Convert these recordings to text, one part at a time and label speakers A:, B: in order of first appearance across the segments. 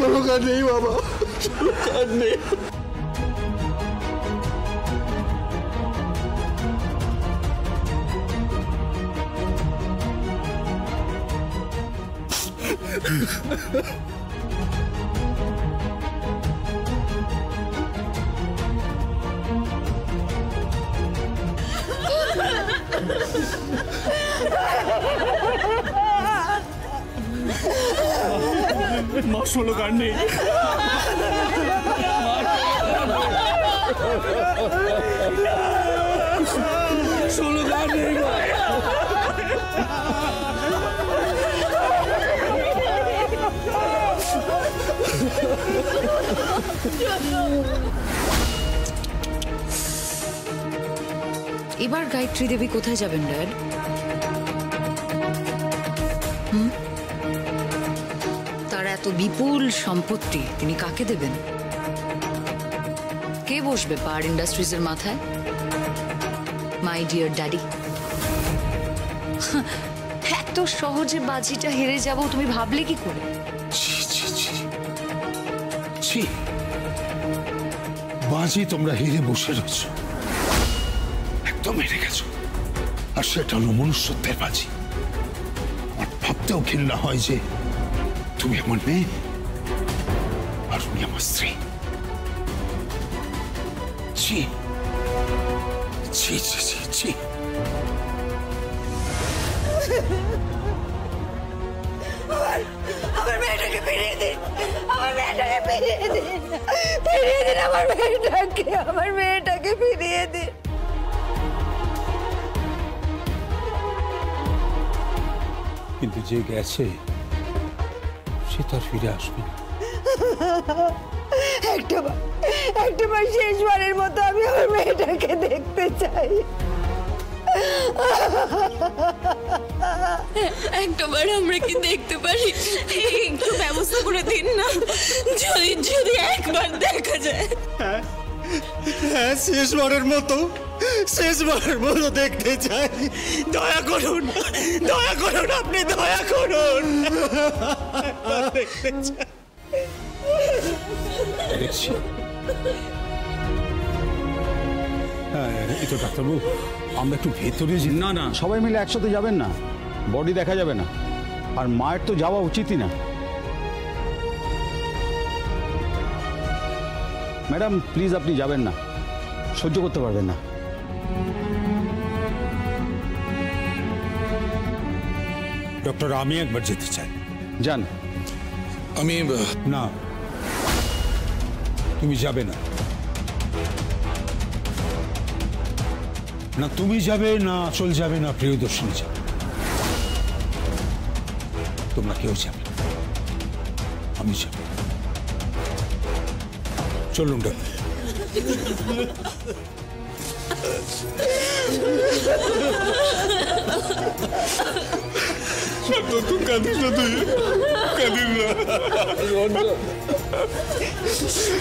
A: সরকার নেই বাবা, সরকার নেই।
B: মা সরকার নেই, সরকার নেই।
C: এবার গায়ত্রী দেবী কোথায় যাবেন ড্যাড? তার এত বিপুল সম্পত্তি তিনি কাকে দেবেন? কে বসবে পাওয়ার ইন্ডাস্ট্রিজের মাথায়? My dear daddy. এত সহজে বাজিটা হেরে যাব তুমি ভাবলে কি করে?
D: বাজি তোমরা হেরে বসে রয়েছ, একদম হেরে গেছো। আর সেটা হলো মনুষ্যত্বের বাজি। আমার ভাবতেও ঘৃণা হয় যে তুমি আমার মেয়ে আর উনি আমার স্ত্রী। ছি ছি ছি ছি ছি।
E: আমার মেয়েটাকে ফিরিয়ে দিন, আমার মেয়েটাকে ফিরিয়ে দিন, ফিরিয়ে দিন আমার মেয়েটাকে, আমার মেয়েটাকে ফিরিয়ে দিন।
D: কিন্তু যে গেছে সে তার ফিরে আসবে না।
E: একটাবার শেষবারের মতো আমি আমার মেয়েটাকে দেখতে চাই।
F: একটাবার আমরা কি দেখতে পারি? একটু ব্যবস্থা করে দিন না, যদি যদি একবার দেখা যায়।
A: হ্যাঁ, শেষবারের মতো দেখতে চাই। দয়া করুন, দয়া করুন, আপনি দয়া করুন। দেখতে চাই।
D: দেখছি। হ্যাঁ, এই তো ডাক্তারবাবু, আমরা একটু ভেতরে যে।
B: না না,
G: সবাই মিলে একসাথে যাবেন না, বডি দেখা যাবে না। আর মায়ের তো যাওয়া উচিতই না। ম্যাডাম প্লিজ আপনি যাবেন না, সহ্য করতে পারবেন না।
D: ডক্টর, আমি একবার যেতে চাই।
G: যান।
D: আমি না, তুমি যাবে না। না তুমি যাবে, না আঁচল যাবে, না প্রিয়দর্শিনী যাবে। তোমরা কেউ যাবে, আমি যাব। চলুন ডাক্তার।
A: তুই কাঁদিস না, তুই কাঁদিস না।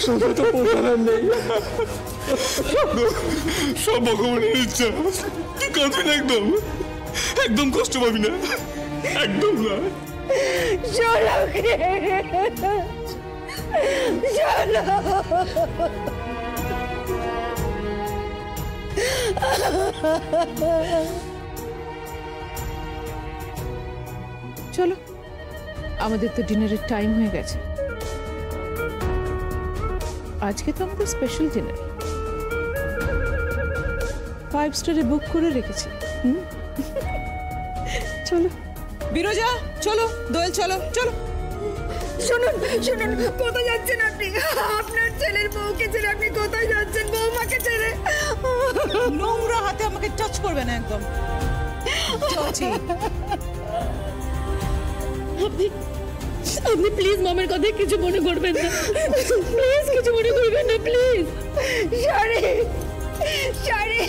A: শুধু তো পোষানোর নেই, সব ভগবানের ইচ্ছা। তুই কাঁদবি না, একদম একদম কষ্ট পাবি না, একদম না।
H: চলো, আমাদের তো ডিনারের টাইম হয়ে গেছে। আজকে তো আমাদের স্পেশাল ডিনার, 5 স্টারে বুক করে রেখেছি। চলো
I: বিরজা, চলো। দোয়েল, চলো চলো।
E: শুনুন শুনুন, কোথায় যাচ্ছেন আপনি? আপনার ছেলের বউকে ছেড়ে আপনি কোথায় যাচ্ছেন? বৌমাকে ছেড়ে।
I: নোংরা হাতে আমাকে টাচ করবে না একদম।
F: আপনি প্লিজ মামার কথা কিছু মনে করবেন না, প্লিজ কিছু মনে করবেন না, প্লিজ।
E: শাড়ি,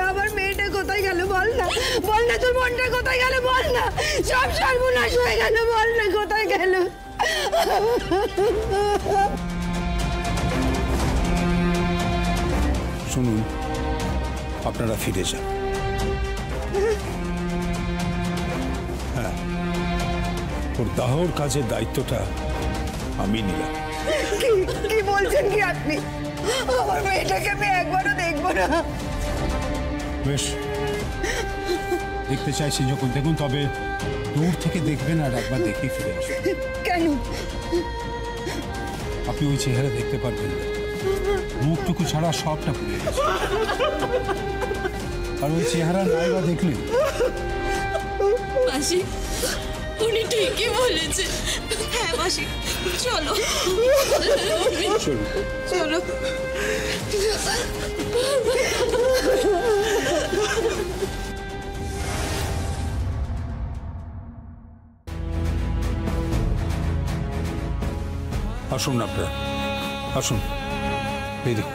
E: আমার মেয়েটা কোথায় গেল বল না, বল না, তোর মনটা কোথায় গেল বল না। সব সর্বনাশ হয়ে গেল, বল না কোথায় গেল।
D: শুনুন, আপনারা ফিরে যান। হ্যাঁ, ওর দাহর কাজের দায়িত্বটা আমি নিলাম।
E: কি বলছেন কি আপনি? আমার মেয়েটাকে আমি একবারও দেখবো না।
J: বেশ, দেখতে চাইছি যখন দেখুন, তবে দূর থেকে দেখবেন আর একবার দেখে ফিরে আসুন।
E: কেন?
J: আপনি ওই চেহারা দেখতে পারবেন না, মুখটুকু ছাড়া সবটা ভুলে গেছে। আর ওই চেহারা নাই বা দেখলে
F: মাসি, উনি ঠিকই বলেছে। হ্যাঁ মাসি, চলো চলো।
D: আসুন আপনারা, আসুন এদিকে।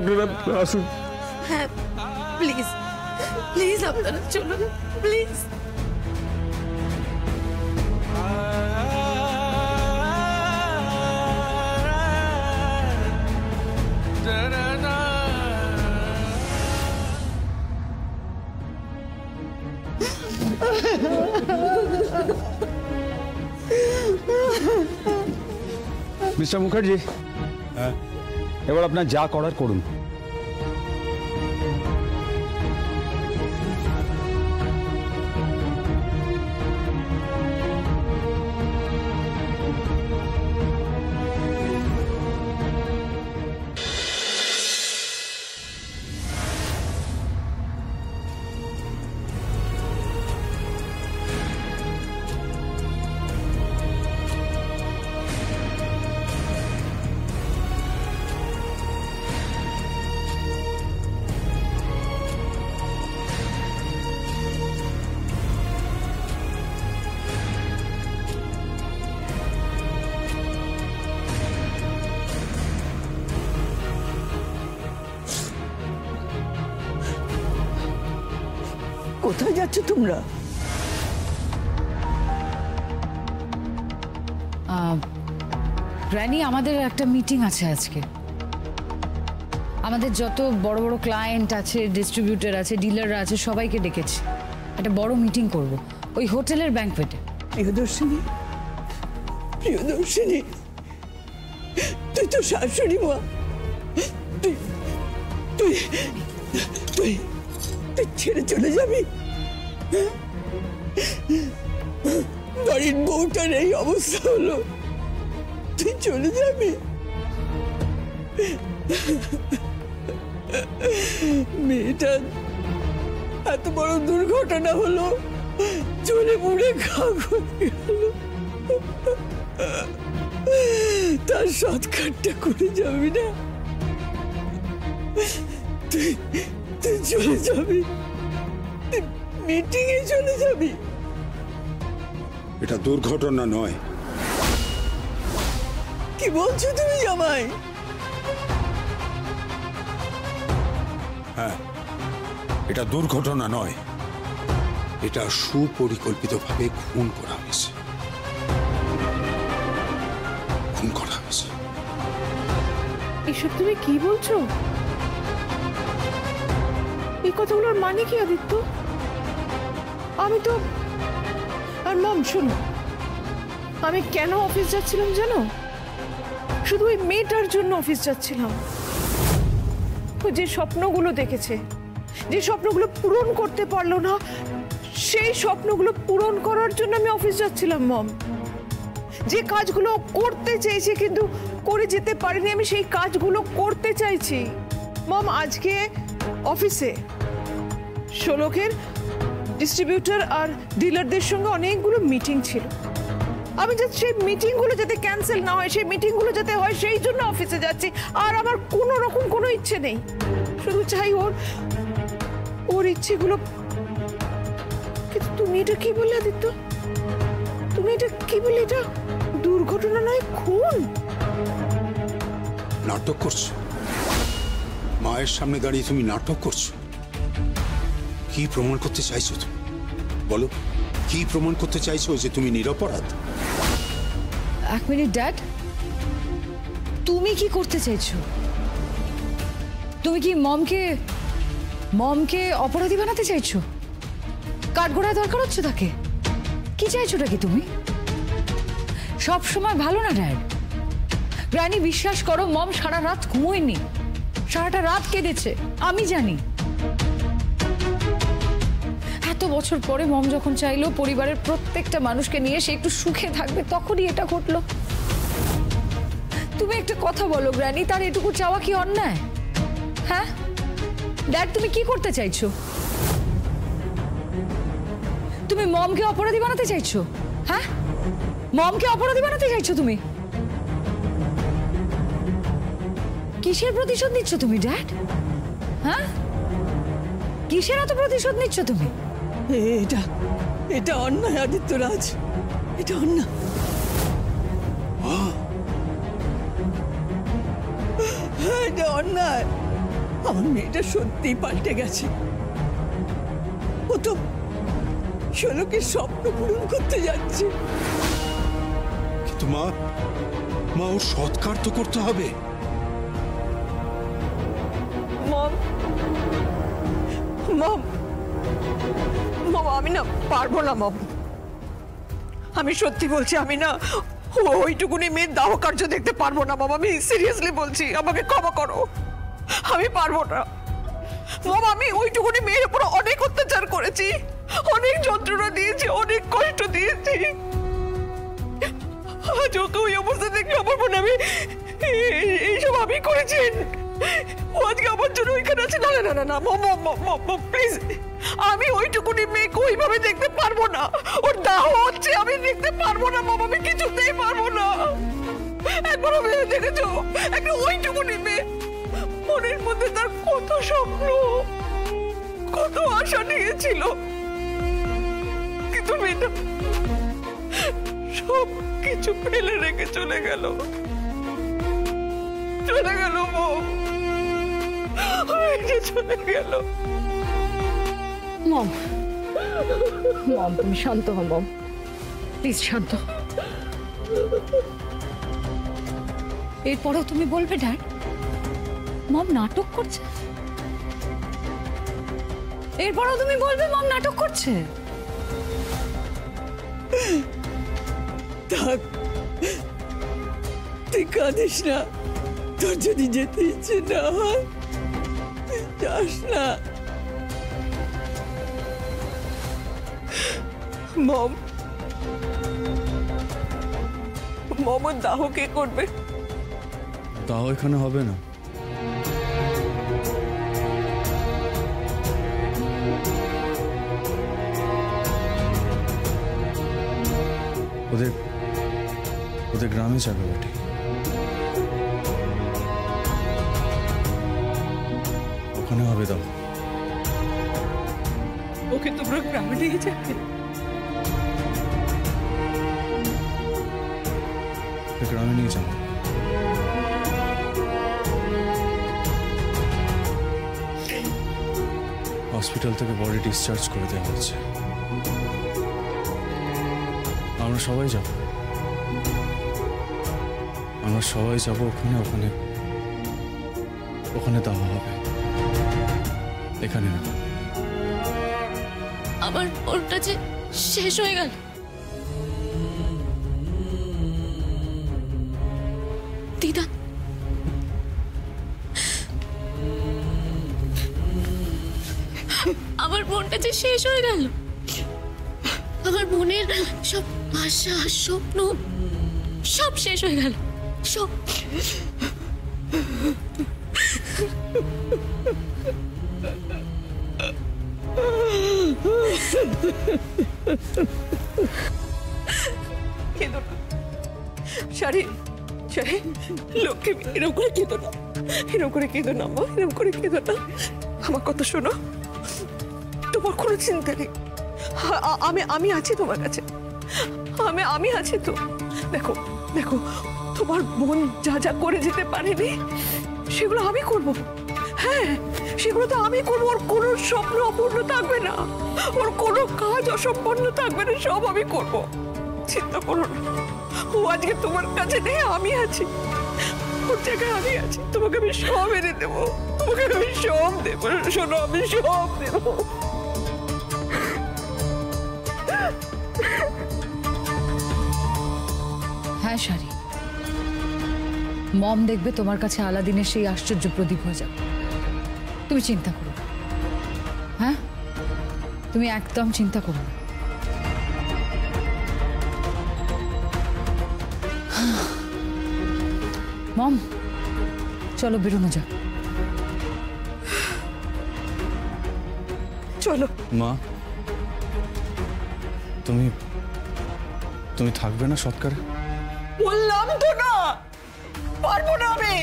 A: আপনারা আসুন।
F: হ্যাঁ প্লিজ প্লিজ আপনারা চলুন প্লিজ।
G: মিস্টার মুখার্জি, এবার আপনার যা করার করুন।
E: কোথায় যাচ্ছ তোমরা?
C: রানী, আমাদের একটা মিটিং আছে আজকে। আমাদের যত বড় বড় ক্লায়েন্ট আছে, ডিস্ট্রিবিউটর আছে, ডিলাররা আছে, সবাইকে ডেকেছি। একটা বড় মিটিং করব ওই হোটেলের ব্যাংকোয়েটে।
E: প্রিয়দর্শিনী, প্রিয়দর্শিনী, তুই তো শাশুড়ি মা, তুই তুই তুই তুই ছেড়ে চলে যাবি? বাড়ির বউটার এই অবস্থা হলো, তুই চলে যাবি? মেয়েটা এত বড় দুর্ঘটনা হলো, চলে পুড়ে খাক হয়ে গেল, তার সৎকারটা করে যাবি না? তুই তুই চলে যাবি, মিটিং এ চলে যাবি?
J: এটা দুর্ঘটনা নয়।
E: কি বলছো তুমি জামাই?
J: হ্যাঁ, এটা দুর্ঘটনা নয়, এটা সুপরিকল্পিতভাবে খুন করা হয়েছে। খুন করা হয়েছে।
H: এসব তুমি কি বলছো? এই কথাগুলোর মানে কি আদিত্য? আমি তো, আর মম শোনো, আমি কেন অফিস যাচ্ছিলাম জানো? শুধু ওই মেয়েটার জন্য অফিস যাচ্ছিলাম। ও যে স্বপ্নগুলো দেখেছে, যে স্বপ্নগুলো পূরণ করতে পারলো না, সেই স্বপ্নগুলো পূরণ করার জন্য আমি অফিস যাচ্ছিলাম মম। যে কাজগুলো করতে চেয়েছি কিন্তু করে যেতে পারিনি, আমি সেই কাজগুলো করতে চাইছি মম। আজকে অফিসে শোলকের ডিস্ট্রিবিউটর আর ডিলারদের সঙ্গে অনেকগুলো মিটিং ছিল। আমি যাতে সেই মিটিংগুলো যাতে ক্যান্সেল না হয়, সেই মিটিংগুলো যাতে হয়, সেই জন্য অফিসে যাচ্ছি। আর আমার কোনো রকম কোনো ইচ্ছে নেই, শুধু চাই ওর ইচ্ছেগুলো। কিন্তু তুমি এটা কি বললে আদিত্য? তুমি এটা কি বললে? এটা দুর্ঘটনা নয়, খুন।
D: নাটক করছো মায়ের সামনে দাঁড়িয়ে, তুমি নাটক করছো। কি প্রমাণ করতে চাইছো তুমি বলো? কি প্রমাণ করতে চাইছো যে তুমি নিরপরাধ?
C: এক মিনিট ড্যাড, তুমি কি করতে চাইছো? তুমি কি মমকে অপরাধী বানাতে চাইছো? কাঠগড়ায় দরকার হচ্ছে তাকে? কি চাইছোটা কি তুমি? সব সময় ভালো না ড্যাড। গ্র্যানি, বিশ্বাস করো, মম সারা রাত ঘুমোয়নি, সারাটা রাত কেঁদেছে, আমি জানি। এত বছর পরে মম যখন চাইলো পরিবারের প্রত্যেকটা মানুষকে নিয়ে সে একটু সুখে থাকবে, তখনই এটা ঘটলো। তুমি একটা কথা বলো গ্র্যানি, তার এটুকু চাওয়া কি অন্যায়? হ্যাঁ ড্যাড, তুমি কি করতে চাইছো? তুমি মমকে অপরাধী বানাতে চাইছো? হ্যাঁ, মমকে অপরাধী বানাতে চাইছো তুমি? কিসের প্রতিশোধ নিচ্ছ তুমি ড্যাড? হ্যাঁ, কিসের এত প্রতিশোধ নিচ্ছ তুমি?
I: এটা অন্যায় আদিত্যরাজ, এটা অন্যায়। এটা অন্যায়। আমার মেয়েটা সত্যিই পাল্টে গেছে। ও তো শোলকের স্বপ্ন পূরণ করতে যাচ্ছে।
D: কিন্তু মা, ওর সৎকার তো করতে হবে।
H: মম, আমি না পারবো না মম। আমি সত্যি বলছি, আমি না ওইটুকুনি মেয়ের দাহ কার্য দেখতে পারবো না মম। আমি সিরিয়াসলি বলছি, আমাকে ক্ষমা করো, আমি পারবো না মম। আমি ওইটুকুনি মেয়ের উপর অনেক অত্যাচার করেছি, অনেক যন্ত্রণা দিয়েছি, অনেক কষ্ট দিয়েছি। আজ ওকে ওই অবস্থা দেখলে আমার মনে আমি এইসব আমি করেছি। ও আজকে আমার জন্য ওইখানে আছে। না না না না মম, প্লিজ, আমি ওইটুকুনি মেয়েকে ওইভাবে দেখতে পারবো না। ওর দাহ হচ্ছে, আমি দেখতে পারবো না মম, আমি কিছুতেই পারবো না। একবার ভেবে দেখেছো, একটা ওইটুকুনি মেয়ে, মনের মধ্যে তার কত স্বপ্ন, কত আশা নিয়েছিল, কিন্তু মেয়েটা সব কিছু ফেলে রেখে চলে গেল মম, চলে গেল।
C: মম, তুমি শান্ত হও মম, প্লিজ শান্ত। এরপরেও তুমি বলবে ড্যাড মম নাটক করছে? এরপরেও তুমি বলবে মম নাটক করছে?
I: থাক, তুই কাঁদিস না। তোর যদি যেতে ইচ্ছে না হয় যাস না
H: মম। মমর দাহ কে করবে?
B: তাও এখানে হবে না। ওদের গ্রামে যাবে বেটি। ওখানে হবে দাও।
H: ওকে তোমরা গ্রামে নিয়ে যাবে?
B: গ্রামে নিয়ে যাবো। হসপিটাল থেকে বডি ডিসচার্জ করে দেওয়া হয়েছে। আমরা সবাই যাব ওখানে দেওয়া হবে, এখানে না।
F: আমার ওটা যে শেষ হয়ে গেল। দিদা, আমার বোনটা যে শেষ হয়ে গেল। আমার বোনের সব আশা, স্বপ্ন সব শেষ হয়ে গেল, সব।
H: কেঁদো না শাড়ি, লোককে এরকম করে কেঁদো না, এরকম করে কেঁদো না মা, এরকম করে কেঁদো না। আমার কথা শোনো, তোমার কোনো চিন্তা নেই, আমি আছি তোমার কাছে, আমি আছি তো। দেখো দেখো, তোমার বোন যা যা করে যেতে পারেনি সেগুলো আমি করব। হ্যাঁ, সেগুলো তো আমি করবো। ওর কোনো স্বপ্ন অপূর্ণ থাকবে না, ওর কোনো কাজ অসম্পন্ন থাকবে না, সব আমি করব। চিন্তা করো না, ও আজকে তোমার কাছে নেই, আমি আছি, ওর জায়গায় আমি আছি। তোমাকে আমি সব এনে দেবো, তোমাকে আমি সব দেবো। শোনো, আমি সব দেবো।
C: হ্যাঁ শাড়ি, মম দেখবে তোমার কাছে আলাদিনের সেই আশ্চর্য প্রদীপ হয়ে যাবে। তুমি চিন্তা করো না। হ্যাঁ, তুমি একদম চিন্তা করো না। মম, চলো বেরোনো যাক।
H: চলো।
B: মা, তুমি তুমি থাকবে না সৎকারে?
H: বললাম তো না, পারবো না আমি।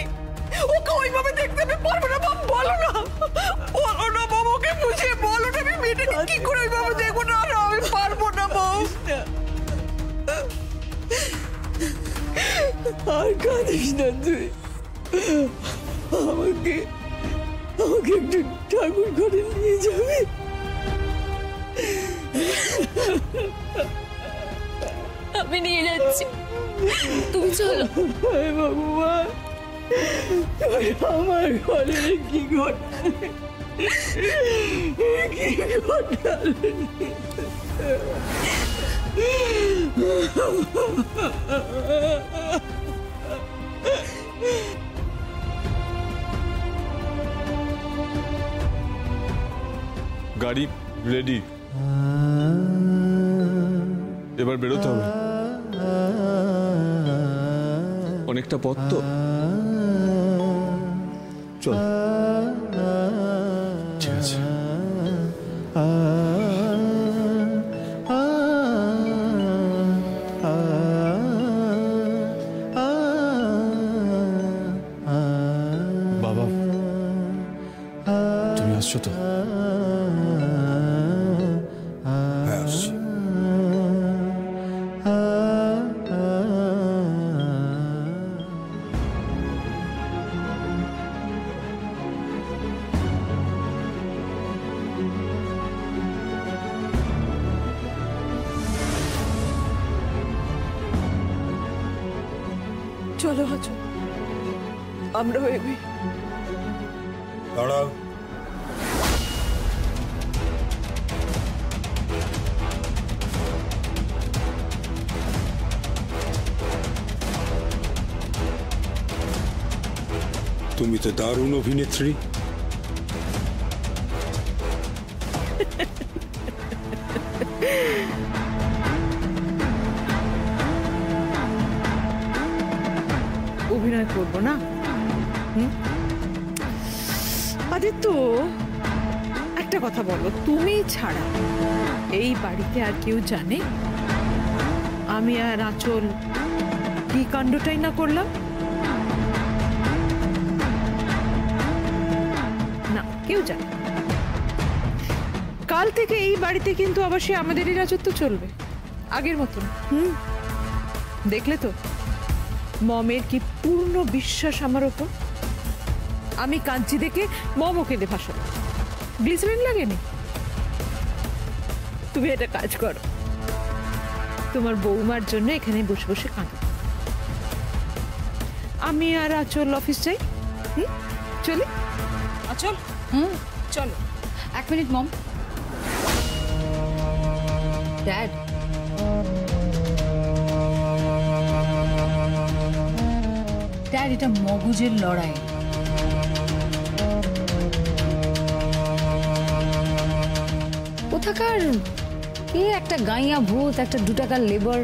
H: ওকে ওইভাবে দেখতে আমি পারবো না। বাবা বলো না, বলো না বাবা, ওকে বুঝিয়ে বলো না। আমি মেয়েটাকে কি করে ওইভাবে দেখবো না? আমি পারবো না বাবা।
I: আর কাঁদিস না তুই। আমাকে আমাকে একটু ঠাকুর ঘরে নিয়ে যাবে?
F: আমি নিয়ে যাচ্ছি, তুমি চলো।
I: ভগবান, আমার ঘরে কি ঘটে, কি ঘটালে?
B: গাড়ি রেডি, এবার বেরোতে হবে। অনেকটা পথ তো, চল। ঠিক আছে। বাবা, তুমি আসছো তো?
D: হ্যাঁ, আসছি।
H: চলো আছো, আমরাও এগোই।
D: দাঁড়াও। তুমি তো দারুণ অভিনেত্রী।
H: অভিনয় করবো না? আদিত্য, একটা কথা বলো, তুমি ছাড়া এই বাড়িতে আর কেউ জানে আমি আর আঁচল কি কাণ্ডটাই না করলাম? না, কেউ জানে। কাল থেকে এই বাড়িতে কিন্তু আবার সে আমাদেরই রাজত্ব চলবে, আগের মতন। দেখলে তো মমের কি পূর্ণ বিশ্বাস আমার ওপর। আমি কাঁদছি দেখে মম ওকে দে ভাষণ। গ্লিসারিন লাগেনি। তুমি একটা কাজ করো, তোমার বৌমার জন্য এখানে বসে বসে কাঁদো। আমি আর আঁচল অফিস যাই। চলি আঁচল?
C: চলো। 1 মিনিট মম। ড্যাড, ড্যাড, এটা মগজের লড়াই। কোথাকার কে একটা গাইয়া ভূত, একটা 2 টাকার লেবার,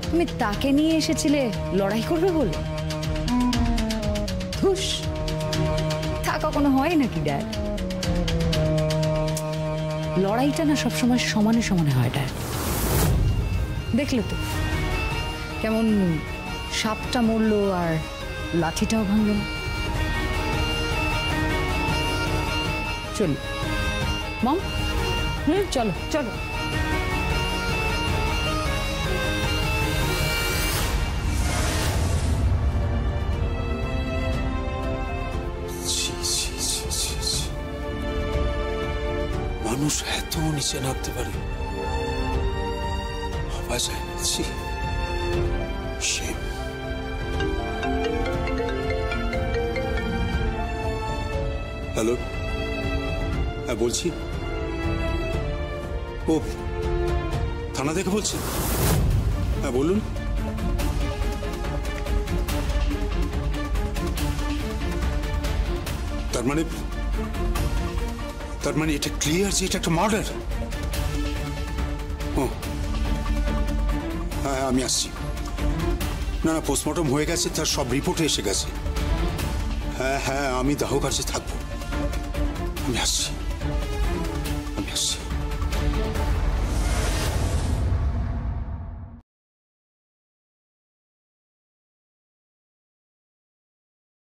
C: তুমি তাকে নিয়ে এসেছিলে লড়াই করবে বলে? ধুস, তা কখনো হয় নাকি ড্যাড? লড়াইটা না সবসময় সমানে সমানে হয় ড্যাড। দেখলে তো কেমন সাপটা মরলো আর লাঠিটাও ভাঙল না। চলো মম, চলো চলো।
J: এত নিচে নামতে পারে ভাবা যায় না। ছি, shame। হ্যালো, হ্যাঁ বলছি। ও থানা থেকে বলছি? হ্যাঁ বলুন। তার মানে এটা ক্লিয়ার যে এটা একটা মার্ডার? ও হ্যাঁ, আমি আসছি। না না, পোস্টমর্টম হয়ে গেছে, তার সব রিপোর্টে এসে গেছে। হ্যাঁ হ্যাঁ, আমি দাহ কাছে থাকবো। আমি আসছি।